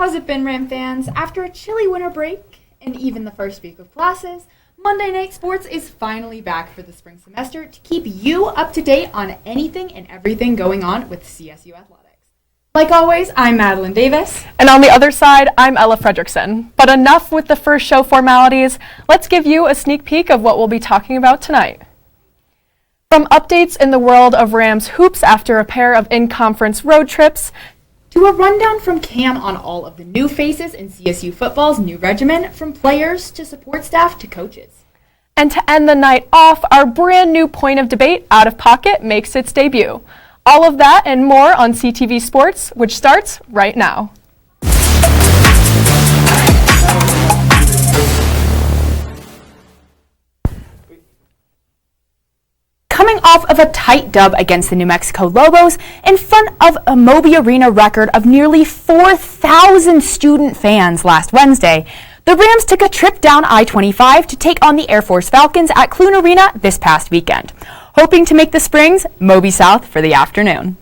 How's it been, Ram fans? After a chilly winter break and even the first week of classes, Monday Night Sports is finally back for the spring semester to keep you up to date on anything and everything going on with CSU athletics. Like always, I'm Madeline Davis. And on the other side, I'm Ella Fredrickson. But enough with the first show formalities. Let's give you a sneak peek of what we'll be talking about tonight. From updates in the world of Rams hoops after a pair of in-conference road trips, to a rundown from Cam on all of the new faces in CSU football's new regimen, from players to support staff to coaches. And to end the night off, our brand new point of debate, Out of Pocket, makes its debut. All of that and more on CTV Sports, which starts right now. Coming off of a tight dub against the New Mexico Lobos in front of a Moby Arena record of nearly 4,000 student fans last Wednesday, the Rams took a trip down I-25 to take on the Air Force Falcons at Clune Arena this past weekend, hoping to make the Springs Moby South for the afternoon.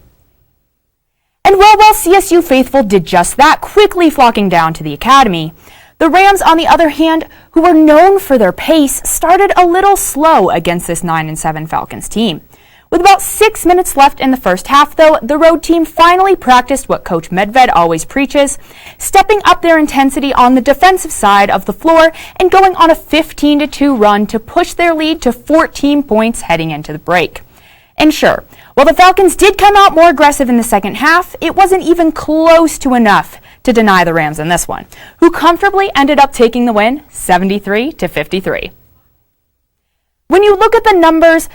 And while CSU faithful did just that, quickly flocking down to the academy, the Rams, on the other hand, who were known for their pace, started a little slow against this 9-7 Falcons team. With about 6 minutes left in the first half, though, the road team finally practiced what Coach Medved always preaches, stepping up their intensity on the defensive side of the floor and going on a 15-2 run to push their lead to 14 points heading into the break. And sure, while the Falcons did come out more aggressive in the second half, it wasn't even close to enough to deny the Rams in this one, who comfortably ended up taking the win 73-53. When you look at the numbers,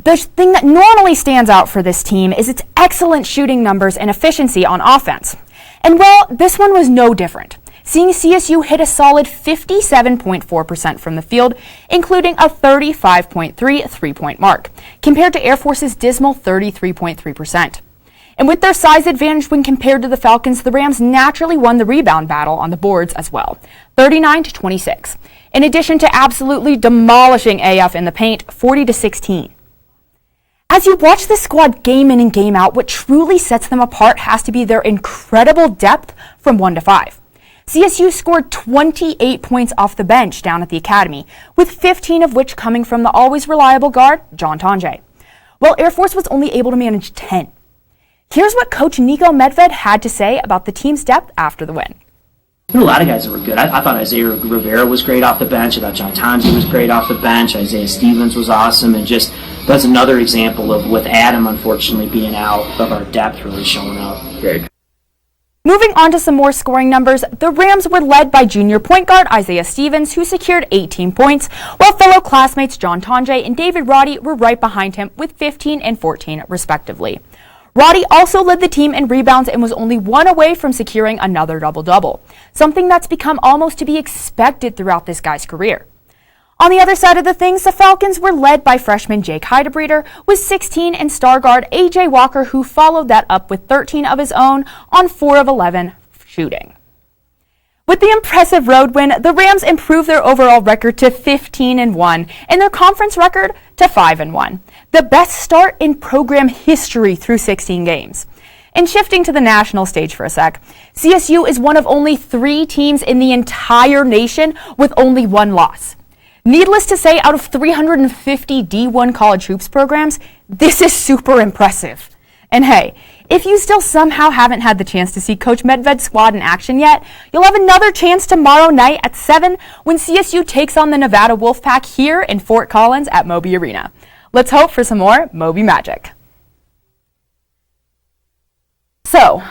the thing that normally stands out for this team is its excellent shooting numbers and efficiency on offense. And well, this one was no different, seeing CSU hit a solid 57.4% from the field, including a 35.3 three-point mark, compared to Air Force's dismal 33.3%. And with their size advantage when compared to the Falcons, the Rams naturally won the rebound battle on the boards as well, 39-26, in addition to absolutely demolishing AF in the paint, 40-16. As you watch this squad game in and game out, what truly sets them apart has to be their incredible depth from 1 to 5. CSU scored 28 points off the bench down at the academy, with 15 of which coming from the always reliable guard, John Tonje, while Air Force was only able to manage 10. Here's what Coach Nico Medved had to say about the team's depth after the win. There were a lot of guys that were good. I thought Isaiah Rivera was great off the bench. I thought John Tonje was great off the bench. Isaiah Stevens was awesome. And just that's another example of, with Adam unfortunately being out, of our depth really showing up. Great. Moving on to some more scoring numbers, the Rams were led by junior point guard Isaiah Stevens, who secured 18 points, while fellow classmates John Tonje and David Roddy were right behind him with 15 and 14 respectively. Roddy also led the team in rebounds and was only one away from securing another double-double, something that's become almost to be expected throughout this guy's career. On the other side of the things, the Falcons were led by freshman Jake Heidebreeder with 16 and star guard A.J. Walker, who followed that up with 13 of his own on 4 of 11 shooting. With the impressive road win, the Rams improved their overall record to 15-1 and their conference record to 5-1, the best start in program history through 16 games. And shifting to the national stage for a sec, CSU is one of only 3 teams in the entire nation with only 1 loss. Needless to say, out of 350 D1 college hoops programs, this is super impressive. And hey, if you still somehow haven't had the chance to see Coach Medved's squad in action yet, you'll have another chance tomorrow night at 7 when CSU takes on the Nevada Wolfpack here in Fort Collins at Moby Arena. Let's hope for some more Moby magic. So,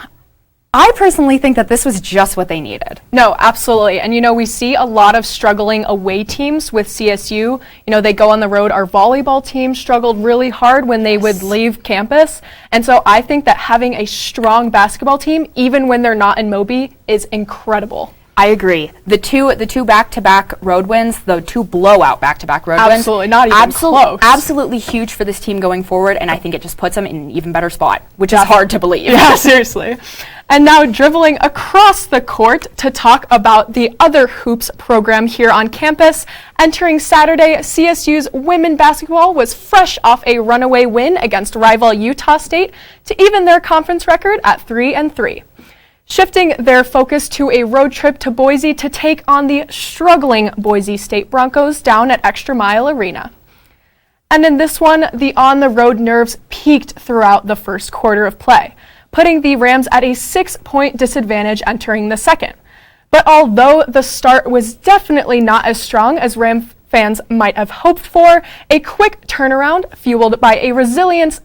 I personally think that this was just what they needed. No, absolutely. And, we see a lot of struggling away teams with CSU. They go on the road. Our volleyball team struggled really hard when they would leave campus. And so I think that having a strong basketball team, even when they're not in Moby, is incredible. I agree. The two back-to-back road wins, the 2 blowout back-to-back road wins. Absolutely, not even close. Absolutely huge for this team going forward, and I think it just puts them in an even better spot, which is hard to believe. Yeah, seriously. And now dribbling across the court to talk about the other hoops program here on campus. Entering Saturday, CSU's women basketball was fresh off a runaway win against rival Utah State to even their conference record at 3-3. shifting their focus to a road trip to Boise to take on the struggling Boise State Broncos down at Extra Mile Arena. And in this one, the on-the-road nerves peaked throughout the first quarter of play, putting the Rams at a 6-point disadvantage entering the second. But although the start was definitely not as strong as Ram fans might have hoped for, a quick turnaround fueled by a resilience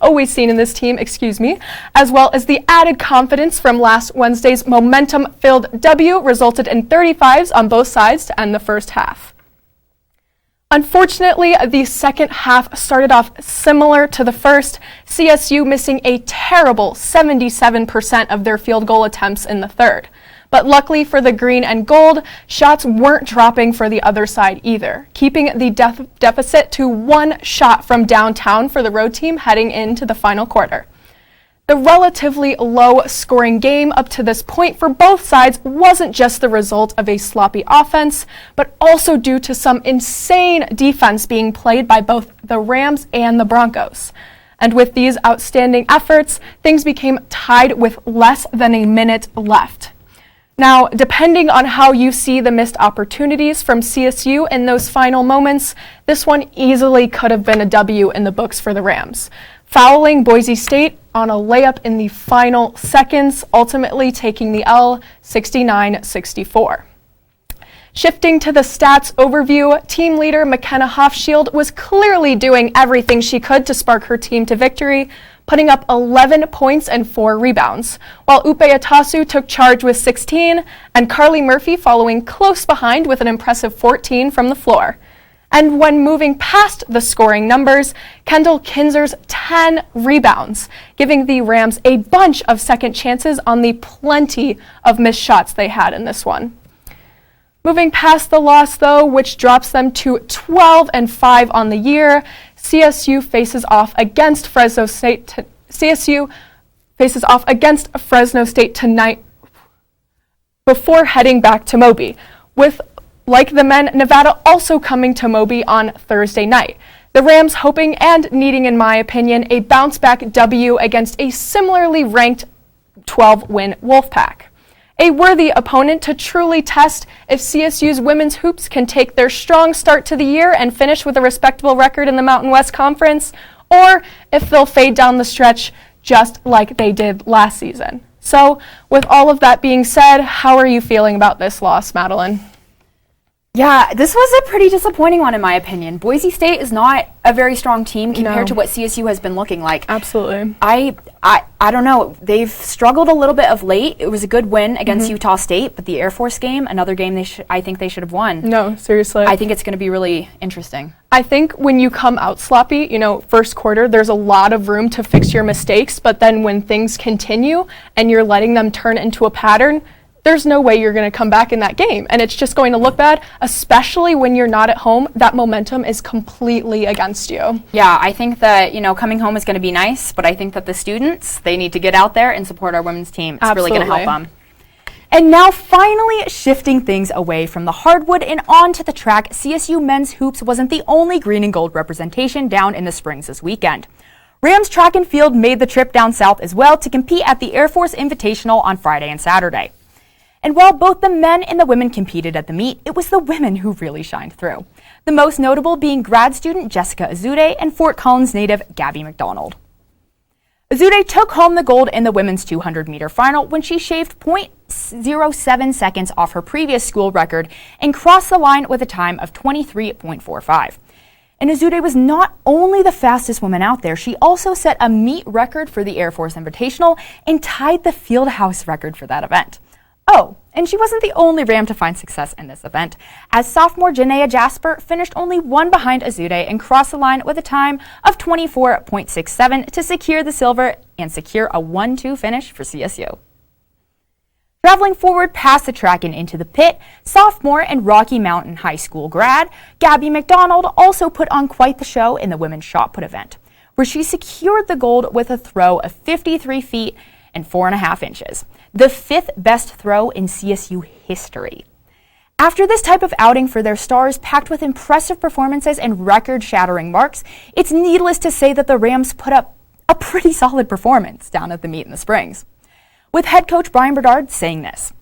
always seen in this team, as well as the added confidence from last Wednesday's momentum-filled W resulted in 35s on both sides to end the first half. Unfortunately, the second half started off similar to the first, CSU missing a terrible 77% of their field goal attempts in the third. But luckily for the green and gold, shots weren't dropping for the other side either, keeping the deficit to 1 shot from downtown for the road team heading into the final quarter. The relatively low-scoring game up to this point for both sides wasn't just the result of a sloppy offense, but also due to some insane defense being played by both the Rams and the Broncos. And with these outstanding efforts, things became tied with less than a minute left. Now, depending on how you see the missed opportunities from CSU in those final moments, this one easily could have been a W in the books for the Rams, fouling Boise State on a layup in the final seconds, ultimately taking the L 69-64. Shifting to the stats overview, team leader McKenna Hofschild was clearly doing everything she could to spark her team to victory, putting up 11 points and 4 rebounds, while Upe Atasu took charge with 16, and Carly Murphy following close behind with an impressive 14 from the floor. And when moving past the scoring numbers, Kendall Kinzer's 10 rebounds, giving the Rams a bunch of second chances on the plenty of missed shots they had in this one. Moving past the loss, though, which drops them to 12-5 on the year, CSU faces off against Fresno State tonight before heading back to Moby, with, like the men, Nevada also coming to Moby on Thursday night. The Rams hoping and needing, in my opinion, a bounce-back W against a similarly ranked 12-win Wolfpack. A worthy opponent to truly test if CSU's women's hoops can take their strong start to the year and finish with a respectable record in the Mountain West Conference, or if they'll fade down the stretch just like they did last season. So, with all of that being said, how are you feeling about this loss, Madeline? Yeah, this was a pretty disappointing one in my opinion. Boise State is not a very strong team compared to what CSU has been looking like. Absolutely. I don't know. They've struggled a little bit of late. It was a good win against Utah State, but the Air Force game, another game I think they should have won. No, seriously. I think it's going to be really interesting. I think when you come out sloppy, first quarter, there's a lot of room to fix your mistakes, but then when things continue and you're letting them turn into a pattern, there's no way you're going to come back in that game. And it's just going to look bad, especially when you're not at home. That momentum is completely against you. Yeah, I think that, coming home is going to be nice, but I think that the students, they need to get out there and support our women's team. It's Absolutely. Really going to help them. And now finally shifting things away from the hardwood and on to the track, CSU men's hoops wasn't the only green and gold representation down in the Springs this weekend. Rams track and field made the trip down south as well to compete at the Air Force Invitational on Friday and Saturday. And while both the men and the women competed at the meet, it was the women who really shined through. The most notable being grad student Jessica Azude and Fort Collins native Gabby McDonald. Azude took home the gold in the women's 200-meter final when she shaved 0.07 seconds off her previous school record and crossed the line with a time of 23.45. And Azude was not only the fastest woman out there, she also set a meet record for the Air Force Invitational and tied the Fieldhouse record for that event. Oh, and she wasn't the only Ram to find success in this event, as sophomore Janaea Jasper finished only one behind Azude and crossed the line with a time of 24.67 to secure the silver and secure a 1-2 finish for CSU. Traveling forward past the track and into the pit, sophomore and Rocky Mountain High School grad Gabby McDonald also put on quite the show in the women's shot put event, where she secured the gold with a throw of 53 feet and 4.5 inches, the 5th best throw in CSU history. After this type of outing for their stars, packed with impressive performances and record-shattering marks, it's needless to say that the Rams put up a pretty solid performance down at the meet in the Springs. With head coach Brian Bedard saying this,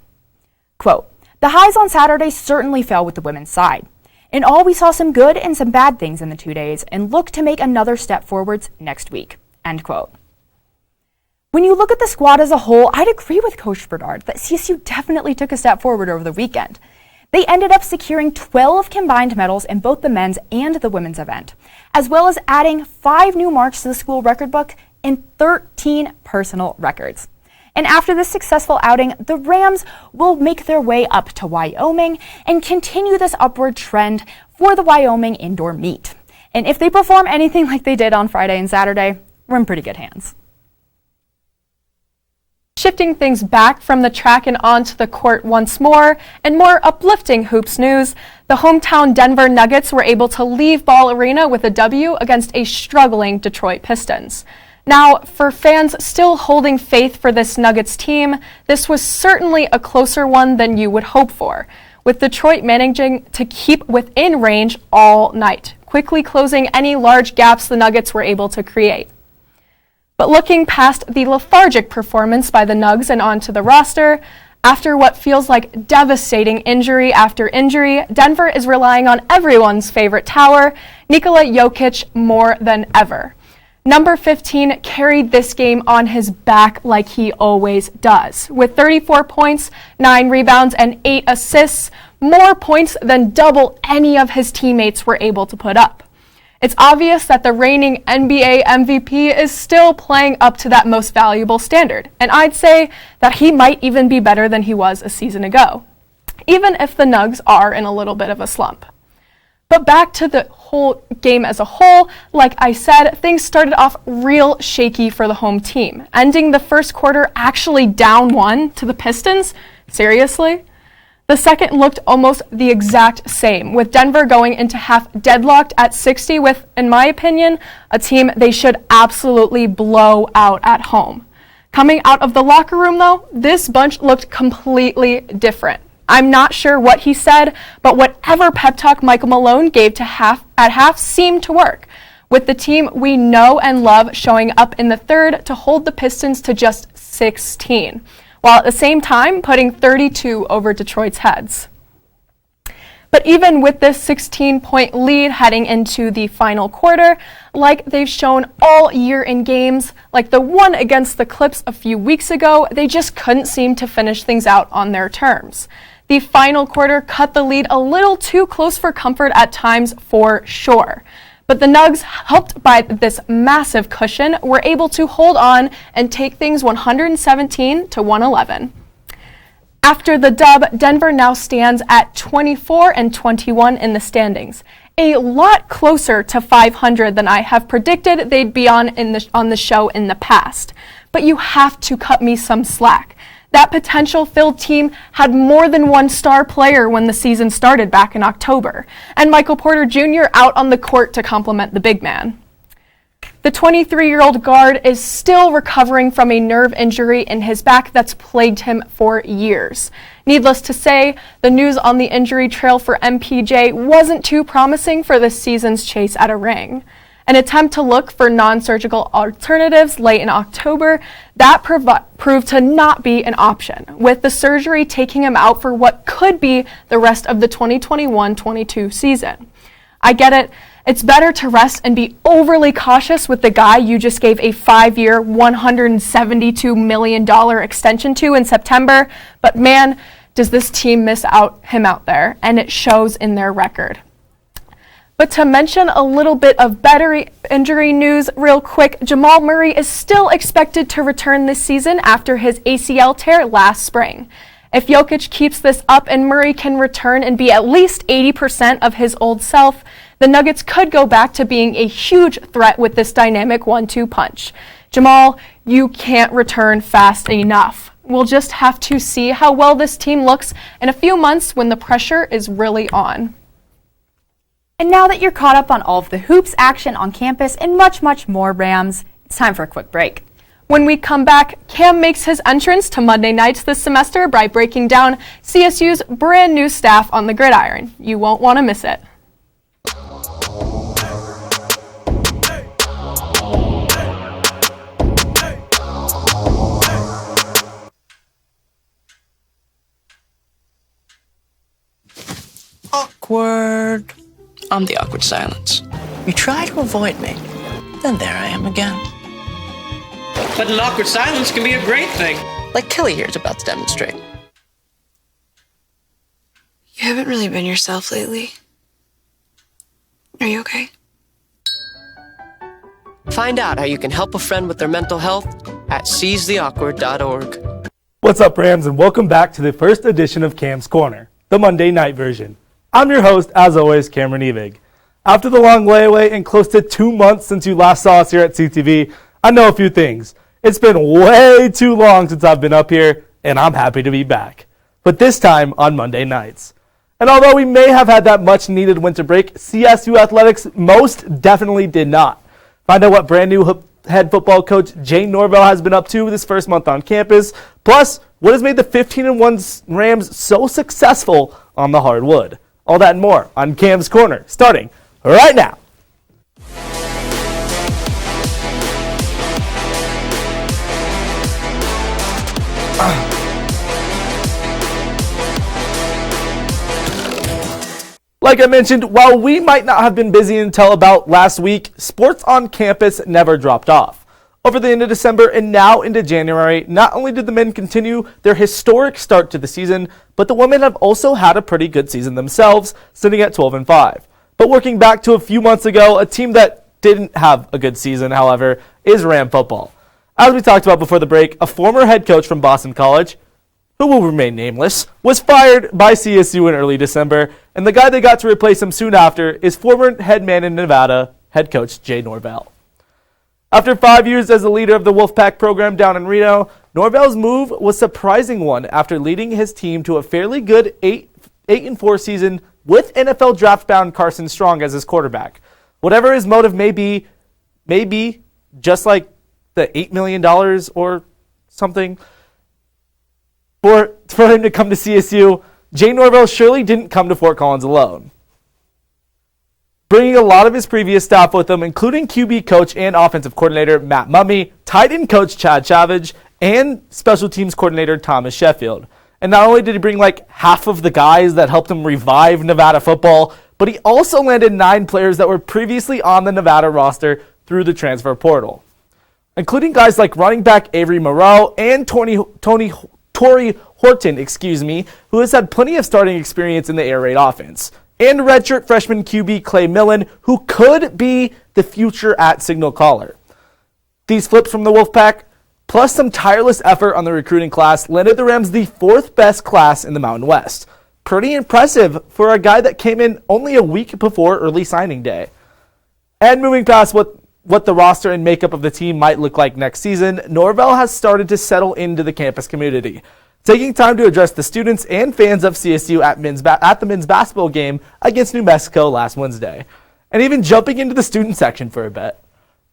quote, "The highs on Saturday certainly fell with the women's side. In all, we saw some good and some bad things in the 2 days and look to make another step forwards next week," end quote. When you look at the squad as a whole, I'd agree with Coach Bedard that CSU definitely took a step forward over the weekend. They ended up securing 12 combined medals in both the men's and the women's event, as well as adding 5 new marks to the school record book and 13 personal records. And after this successful outing, the Rams will make their way up to Wyoming and continue this upward trend for the Wyoming indoor meet. And if they perform anything like they did on Friday and Saturday, we're in pretty good hands. Shifting things back from the track and onto the court once more, and more uplifting hoops news, the hometown Denver Nuggets were able to leave Ball Arena with a W against a struggling Detroit Pistons. Now, for fans still holding faith for this Nuggets team, this was certainly a closer one than you would hope for, with Detroit managing to keep within range all night, quickly closing any large gaps the Nuggets were able to create. But looking past the lethargic performance by the Nugs and onto the roster, after what feels like devastating injury after injury, Denver is relying on everyone's favorite tower, Nikola Jokic, more than ever. Number 15 carried this game on his back like he always does, with 34 points, 9 rebounds, and 8 assists, more points than double any of his teammates were able to put up. It's obvious that the reigning NBA MVP is still playing up to that most valuable standard, and I'd say that he might even be better than he was a season ago, even if the Nugs are in a little bit of a slump. But back to the whole game as a whole, like I said, things started off real shaky for the home team, ending the first quarter actually down 1 to the Pistons. Seriously? The second looked almost the exact same, with Denver going into half deadlocked at 60 with, in my opinion, a team they should absolutely blow out at home. Coming out of the locker room, though, this bunch looked completely different. I'm not sure what he said, but whatever pep talk Michael Malone gave at half seemed to work, with the team we know and love showing up in the third to hold the Pistons to just 16. While at the same time putting 32 over Detroit's heads. But even with this 16-point lead heading into the final quarter, like they've shown all year in games, like the one against the Clips a few weeks ago, they just couldn't seem to finish things out on their terms. The final quarter cut the lead a little too close for comfort at times for sure. But the Nugs, helped by this massive cushion, were able to hold on and take things 117 to 111. After the dub, Denver now stands at 24-21 in the standings, a lot closer to 500 than I have predicted they'd be on the show in the past. But you have to cut me some slack. That potential-filled team had more than one star player when the season started back in October, and Michael Porter Jr. out on the court to complement the big man. The 23-year-old guard is still recovering from a nerve injury in his back that's plagued him for years. Needless to say, the news on the injury trail for MPJ wasn't too promising for this season's chase at a ring. An attempt to look for non-surgical alternatives late in October, that proved to not be an option, with the surgery taking him out for what could be the rest of the 2021-22 season. I get it. It's better to rest and be overly cautious with the guy you just gave a 5-year, $172 million extension to in September, but man, does this team miss him out there, and it shows in their record. But to mention a little bit of better injury news real quick, Jamal Murray is still expected to return this season after his ACL tear last spring. If Jokic keeps this up and Murray can return and be at least 80% of his old self, the Nuggets could go back to being a huge threat with this dynamic 1-2 punch. Jamal, you can't return fast enough. We'll just have to see how well this team looks in a few months when the pressure is really on. And now that you're caught up on all of the hoops action on campus and much, much more, Rams, it's time for a quick break. When we come back, Cam makes his entrance to Monday nights this semester by breaking down CSU's brand new staff on the gridiron. You won't want to miss it. Awkward. I'm the awkward silence. You try to avoid me, then there I am again. But an awkward silence can be a great thing. Like Kelly here is about to demonstrate. You haven't really been yourself lately. Are you okay? Find out how you can help a friend with their mental health at seizetheawkward.org. What's up, Rams, and welcome back to the first edition of Cam's Corner, the Monday night version. I'm your host, as always, Cameron Evig. After the long layaway and close to 2 months since you last saw us here at CTV, I know a few things. It's been way too long since I've been up here, and I'm happy to be back. But this time on Monday nights. And although we may have had that much needed winter break, CSU Athletics most definitely did not. Find out what brand new head football coach Jay Norvell has been up to this first month on campus, plus what has made the 15-1 Rams so successful on the hardwood. All that and more on Cam's Corner, starting right now. Like I mentioned, while we might not have been busy until about last week, sports on campus never dropped off. Over the end of December and now into January, not only did the men continue their historic start to the season, but the women have also had a pretty good season themselves, sitting at 12-5. But working back to a few months ago, a team that didn't have a good season, however, is Ram football. As we talked about before the break, a former head coach from Boston College, who will remain nameless, was fired by CSU in early December, and the guy they got to replace him soon after is former head man in Nevada, head coach Jay Norvell. After 5 years as the leader of the Wolfpack program down in Reno, Norvell's move was a surprising one after leading his team to a fairly good 8-4 season with NFL draft-bound Carson Strong as his quarterback. Whatever his motive may be just like the $8 million or something, for him to come to CSU, Jay Norvell surely didn't come to Fort Collins alone. Bringing a lot of his previous staff with him, including QB coach and offensive coordinator Matt Mumme, tight end coach Chad Savage, and special teams coordinator Thomas Sheffield. And not only did he bring like half of the guys that helped him revive Nevada football, but he also landed 9 players that were previously on the Nevada roster through the transfer portal, including guys like running back Avery Moreau and Torrey Horton, who has had plenty of starting experience in the air raid offense, and redshirt freshman QB Clay Millen, who could be the future at signal caller. These flips from the Wolfpack, plus some tireless effort on the recruiting class, landed the Rams the 4th best class in the Mountain West. Pretty impressive for a guy that came in only a week before early signing day. And moving past what the roster and makeup of the team might look like next season, Norvell has started to settle into the campus community, taking time to address the students and fans of CSU at the men's basketball game against New Mexico last Wednesday, and even jumping into the student section for a bit.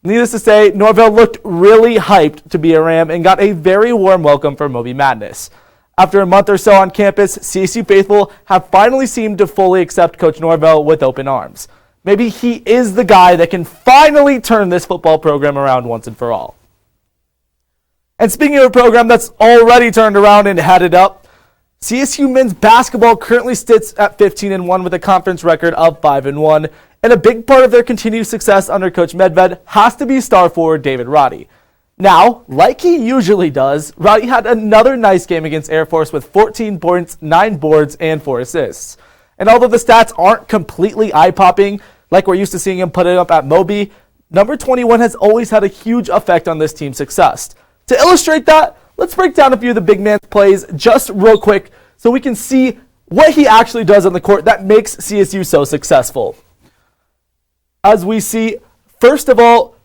Needless to say, Norvell looked really hyped to be a Ram and got a very warm welcome from Moby Madness. After a month or so on campus, CSU faithful have finally seemed to fully accept Coach Norvell with open arms. Maybe he is the guy that can finally turn this football program around once and for all. And speaking of a program that's already turned around and headed up, CSU men's basketball currently sits at 15-1 with a conference record of 5-1, and a big part of their continued success under Coach Medved has to be star forward David Roddy. Now, like he usually does, Roddy had another nice game against Air Force with 14 points, 9 boards, and 4 assists. And although the stats aren't completely eye-popping, like we're used to seeing him put it up at Moby, number 21 has always had a huge effect on this team's success. To illustrate that, let's break down a few of the big man's plays just real quick so we can see what he actually does on the court that makes CSU so successful. As we see, first of all,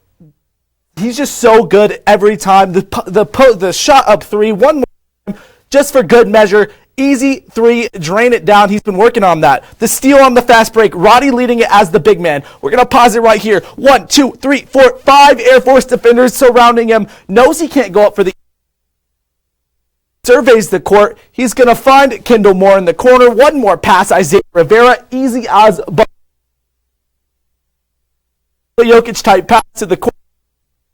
he's just so good every time. The shot up 3, one more time, just for good measure. Easy 3, drain it down. He's been working on that. The steal on the fast break, Roddy leading it as the big man. We're going to pause it right here. 1, 2, 3, 4, 5 Air Force defenders surrounding him. Knows he can't go up for the... Surveys the court. He's going to find Kendall Moore in the corner. One more pass, Isaiah Rivera. Easy as... Jokic type pass to the corner.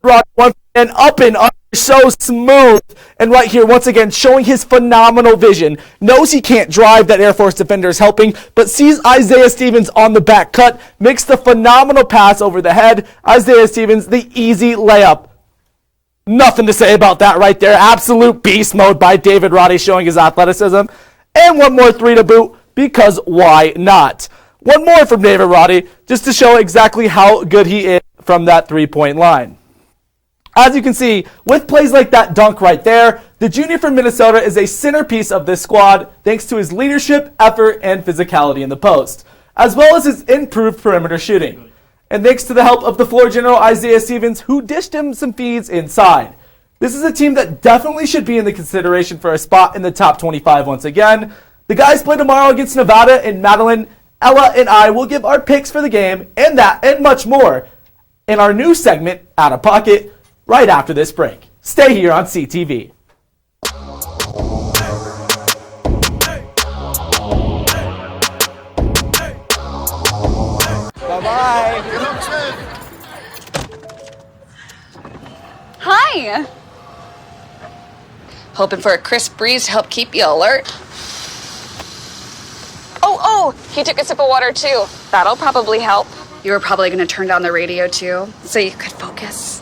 Roddy once and up and under so smooth. And right here, once again, showing his phenomenal vision. Knows he can't drive, that Air Force defender is helping, but sees Isaiah Stevens on the back cut, makes the phenomenal pass over the head. Isaiah Stevens, the easy layup. Nothing to say about that right there. Absolute beast mode by David Roddy, showing his athleticism. And one more three to boot, because why not? One more from David Roddy, just to show exactly how good he is from that three-point line. As you can see, with plays like that dunk right there, the junior from Minnesota is a centerpiece of this squad thanks to his leadership, effort, and physicality in the post, as well as his improved perimeter shooting. And thanks to the help of the floor general Isaiah Stevens, who dished him some feeds inside. This is a team that definitely should be in the consideration for a spot in the top 25 once again. The guys play tomorrow against Nevada in Madeline. Ella and I will give our picks for the game and that and much more in our new segment, Out of Pocket, right after this break. Stay here on CTV. Bye-bye. Hi. Hoping for a crisp breeze to help keep you alert. Oh, he took a sip of water too. That'll probably help. You were probably going to turn down the radio too, so you could focus,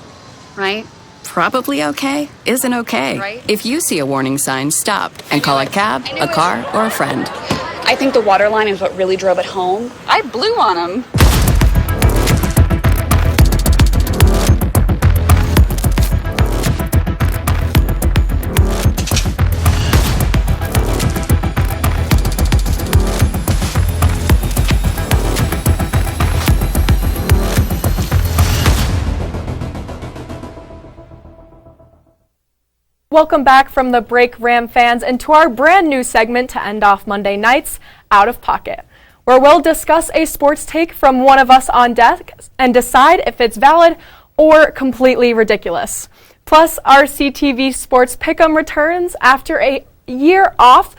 right? Probably okay isn't okay. Right. If you see a warning sign, stop and call a cab, a car, or a friend. I think the water line is what really drove it home. I blew on him. Welcome back from the break, Ram fans, and to our brand new segment to end off Monday nights, Out of Pocket, where we'll discuss a sports take from one of us on deck and decide if it's valid or completely ridiculous. Plus, our CTV Sports Pick'em returns after a year off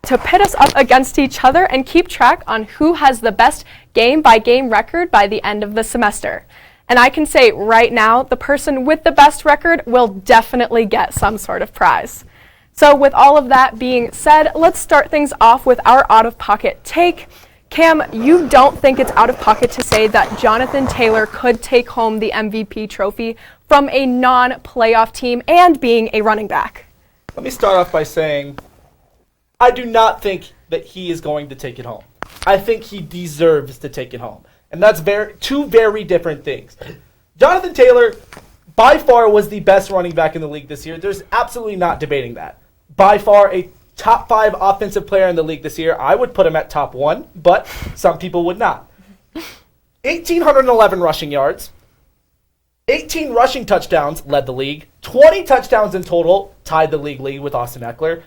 to pit us up against each other and keep track on who has the best game-by-game record by the end of the semester. And I can say right now, the person with the best record will definitely get some sort of prize. So with all of that being said, let's start things off with our out-of-pocket take. Cam, you don't think it's out of pocket to say that Jonathan Taylor could take home the MVP trophy from a non-playoff team and being a running back? Let me start off by saying I do not think that he is going to take it home. I think he deserves to take it home. And that's two very different things. Jonathan Taylor, by far, was the best running back in the league this year. There's absolutely not debating that. By far, a top 5 offensive player in the league this year. I would put him at top 1, but some people would not. 1,811 rushing yards, 18 rushing touchdowns, led the league, 20 touchdowns in total, tied the league lead with Austin Eckler.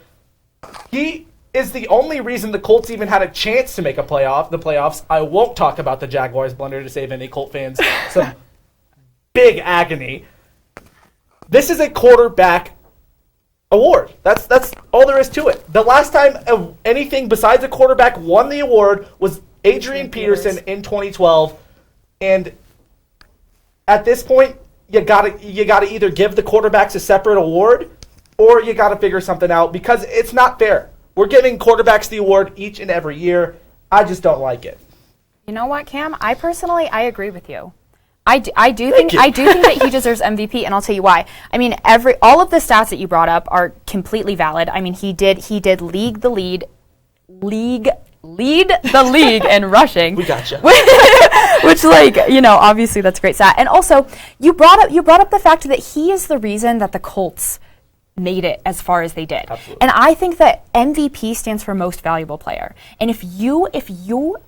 He is the only reason the Colts even had a chance to make the playoffs. I won't talk about the Jaguars blunder to save any Colt fans some big agony. This is a quarterback award. That's all there is to it. The last time anything besides a quarterback won the award was Adrian Peterson in 2012, and at this point, you gotta either give the quarterbacks a separate award or you gotta figure something out because it's not fair. We're giving quarterbacks the award each and every year. I just don't like it. You know what, Cam? I agree with you. I do think that he deserves MVP, and I'll tell you why. I mean, all of the stats that you brought up are completely valid. I mean, he did lead the league in rushing. We gotcha. Which, obviously that's a great stat. And also, you brought up the fact that he is the reason that the Colts made it as far as they did. Absolutely. And I think that MVP stands for most valuable player. And if you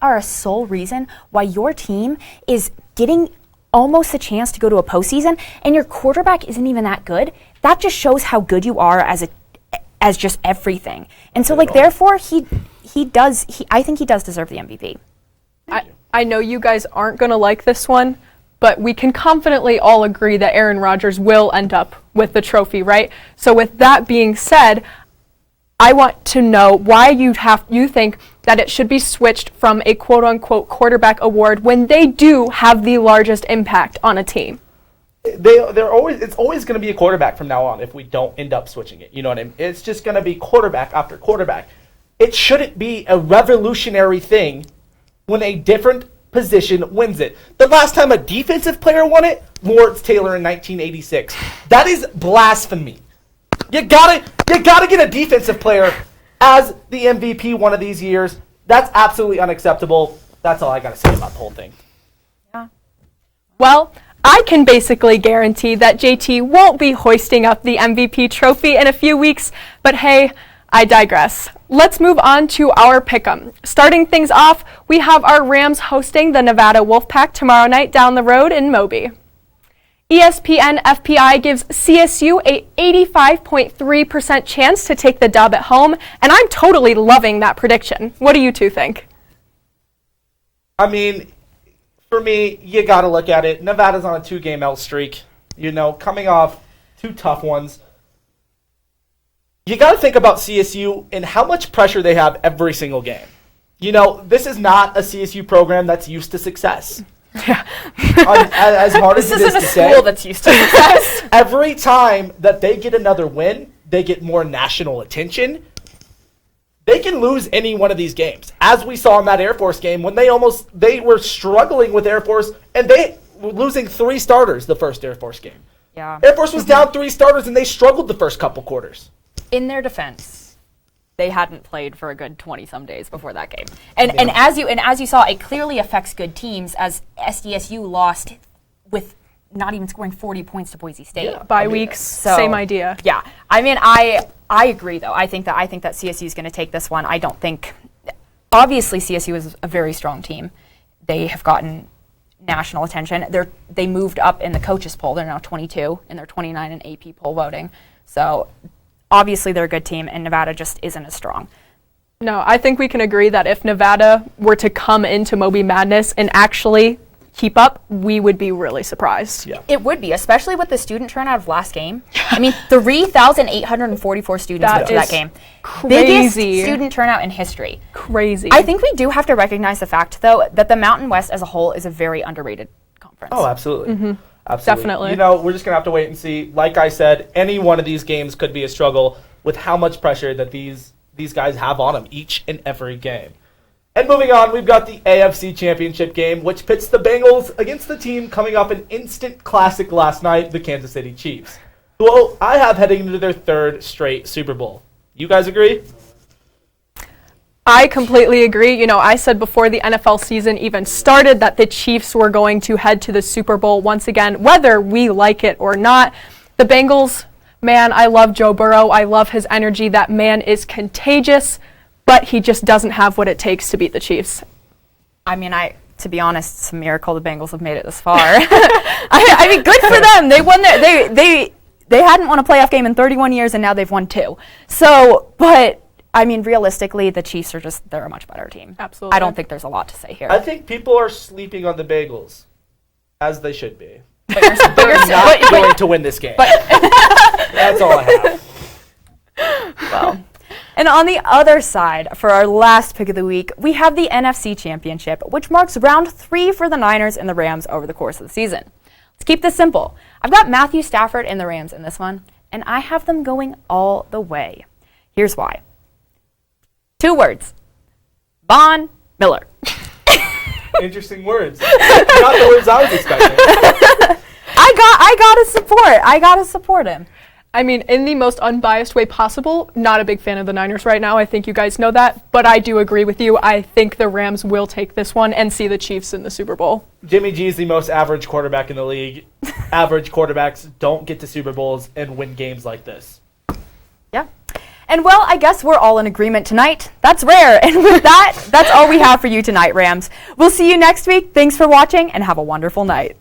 are a sole reason why your team is getting almost a chance to go to a postseason and your quarterback isn't even that good, that just shows how good you are as just everything. And so therefore I think he does deserve the MVP. I know you guys aren't going to like this one, but we can confidently all agree that Aaron Rodgers will end up with the trophy, right? So with that being said, I want to know why you think that it should be switched from a quote-unquote quarterback award when they do have the largest impact on a team. it's always going to be a quarterback from now on if we don't end up switching it. You know what I mean? It's just going to be quarterback after quarterback. It shouldn't be a revolutionary thing when a different position wins it. The last time a defensive player won it, Lawrence Taylor in 1986. That is blasphemy. You gotta get a defensive player as the MVP one of these years. That's absolutely unacceptable. That's all I gotta say about the whole thing. Yeah. Well, I can basically guarantee that JT won't be hoisting up the MVP trophy in a few weeks, but hey, I digress. Let's move on to our pick'em. Starting things off, we have our Rams hosting the Nevada Wolfpack tomorrow night down the road in Moby. ESPN FPI gives CSU a 85.3% chance to take the dub at home, and I'm totally loving that prediction. What do you two think? I mean, for me, you got to look at it. Nevada's on a 2-game L streak, coming off 2 tough ones. You got to think about CSU and how much pressure they have every single game. This is not a CSU program that's used to success. Yeah. As hard as it is to say, this isn't a school that's used to success. Every time that they get another win, they get more national attention. They can lose any one of these games, as we saw in that Air Force game when they were struggling with Air Force, and they were losing 3 starters the first Air Force game. Yeah. Air Force was down 3 starters, and they struggled the first couple quarters. In their defense, they hadn't played for a good 20-some days before that game. And as you saw, it clearly affects good teams, as SDSU lost with not even scoring 40 points to Boise State. Yeah. Bye weeks, same idea. Yeah. I mean, I agree, though. I think that CSU is going to take this one. I don't think... Obviously, CSU is a very strong team. They have gotten national attention. They moved up in the coaches poll. They're now 22, and they're 29 in AP poll voting. So... obviously, they're a good team, and Nevada just isn't as strong. No, I think we can agree that if Nevada were to come into Moby Madness and actually keep up, we would be really surprised. Yeah. It would be, especially with the student turnout of last game. I mean, 3,844 students went to that game. Crazy. Biggest student turnout in history. Crazy. I think we do have to recognize the fact, though, that the Mountain West as a whole is a very underrated conference. Oh, absolutely. Mm-hmm. Absolutely. Definitely. We're just going to have to wait and see. Like I said, any one of these games could be a struggle with how much pressure that these guys have on them each and every game. And moving on, we've got the AFC Championship game, which pits the Bengals against the team coming up an instant classic last night, the Kansas City Chiefs, who I have heading into their 3rd straight Super Bowl. You guys agree? I completely agree. I said before the NFL season even started that the Chiefs were going to head to the Super Bowl once again, whether we like it or not. The Bengals, man, I love Joe Burrow. I love his energy. That man is contagious, but he just doesn't have what it takes to beat the Chiefs. I mean, to be honest, it's a miracle the Bengals have made it this far. I mean, good for them. They won they hadn't won a playoff game in 31 years, and now they've won 2. So, but... I mean, realistically, the Chiefs they're a much better team. Absolutely. I don't think there's a lot to say here. I think people are sleeping on the Bengals, as they should be. But you're Not going to win this game. That's all I have. Well, and on the other side, for our last pick of the week, we have the NFC Championship, which marks round 3 for the Niners and the Rams over the course of the season. Let's keep this simple. I've got Matthew Stafford and the Rams in this one, and I have them going all the way. Here's why. 2 words. Von Miller. Interesting words. Not the words I was expecting. I gotta support him. I mean, in the most unbiased way possible, not a big fan of the Niners right now. I think you guys know that, but I do agree with you. I think the Rams will take this one and see the Chiefs in the Super Bowl. Jimmy G is the most average quarterback in the league. Average quarterbacks don't get to Super Bowls and win games like this. Yeah. And well, I guess we're all in agreement tonight. That's rare. And with that, that's all we have for you tonight, Rams. We'll see you next week. Thanks for watching and have a wonderful night.